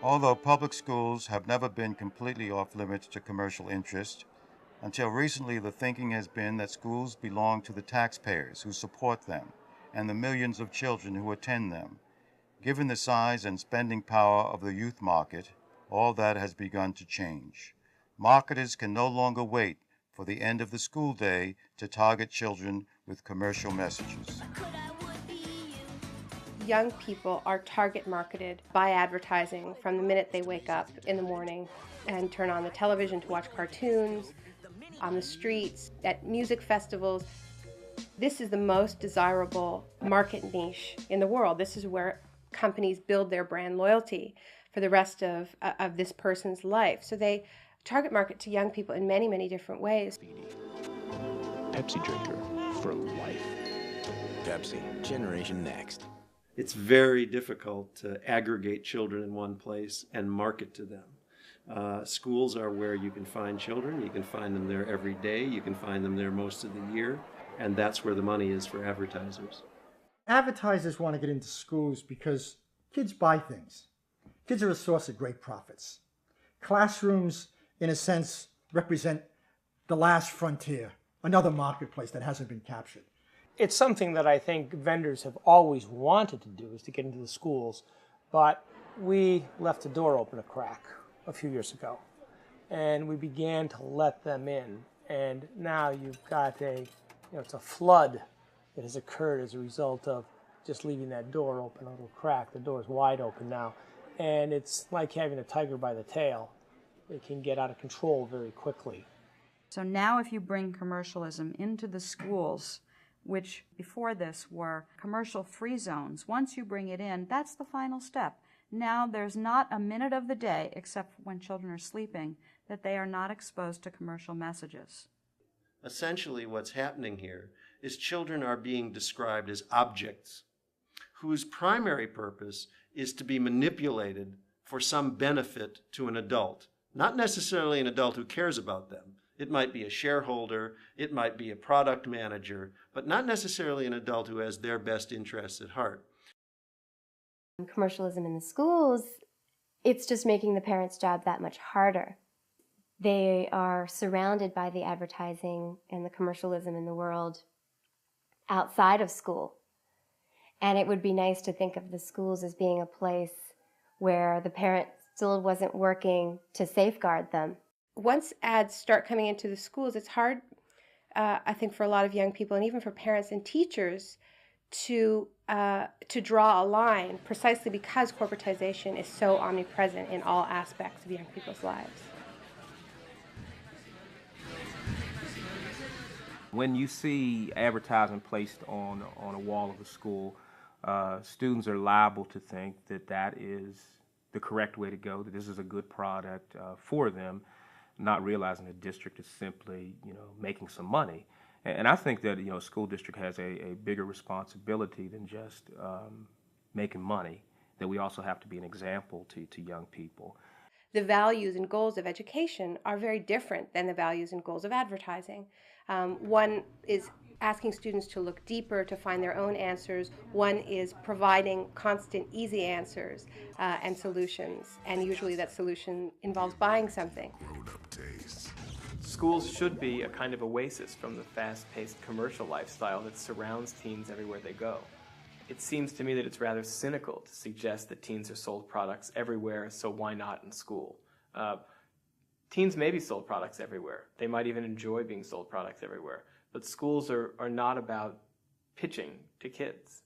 Although public schools have never been completely off limits to commercial interest, until recently the thinking has been that schools belong to the taxpayers who support them and the millions of children who attend them. Given the size and spending power of the youth market, all that has begun to change. Marketers can no longer wait for the end of the school day to target children with commercial messages. Young people are target marketed by advertising from the minute they wake up in the morning and turn on the television to watch cartoons, on the streets, at music festivals. This is the most desirable market niche in the world. This is where companies build their brand loyalty for the rest of this person's life. So they target market to young people in many, many different ways. Pepsi drinker for life. Pepsi, Generation Next. It's very difficult to aggregate children in one place and market to them. Schools are where you can find children. You can find them there every day. You can find them there most of the year. And that's where the money is for advertisers. Advertisers want to get into schools because kids buy things. Kids are a source of great profits. Classrooms, in a sense, represent the last frontier, another marketplace that hasn't been captured. It's something that I think vendors have always wanted to do, is to get into the schools, but we left the door open a crack a few years ago, and we began to let them in, and now you've got it's a flood that has occurred as a result of just leaving that door open, a little crack. The door is wide open now, and it's like having a tiger by the tail. It can get out of control very quickly. So now if you bring commercialism into the schools, which before this were commercial-free zones, once you bring it in, that's the final step. Now there's not a minute of the day, except when children are sleeping, that they are not exposed to commercial messages. Essentially what's happening here is children are being described as objects whose primary purpose is to be manipulated for some benefit to an adult. Not necessarily an adult who cares about them. It might be a shareholder, it might be a product manager, but not necessarily an adult who has their best interests at heart. Commercialism in the schools, it's just making the parents' job that much harder. They are surrounded by the advertising and the commercialism in the world outside of school. And it would be nice to think of the schools as being a place where the parent still wasn't working to safeguard them. Once ads start coming into the schools, it's hard, I think, for a lot of young people and even for parents and teachers to draw a line, precisely because corporatization is so omnipresent in all aspects of young people's lives. When you see advertising placed on a wall of a school, students are liable to think that that is the correct way to go, that this is a good product for them, not realizing the district is simply, making some money. And I think that, a school district has a bigger responsibility than just making money, that we also have to be an example to young people. The values and goals of education are very different than the values and goals of advertising. One is asking students to look deeper, to find their own answers. One is providing constant, easy answers and solutions. And usually that solution involves buying something. Schools should be a kind of oasis from the fast-paced commercial lifestyle that surrounds teens everywhere they go. It seems to me that it's rather cynical to suggest that teens are sold products everywhere, so why not in school? Teens may be sold products everywhere. They might even enjoy being sold products everywhere. But schools are not about pitching to kids.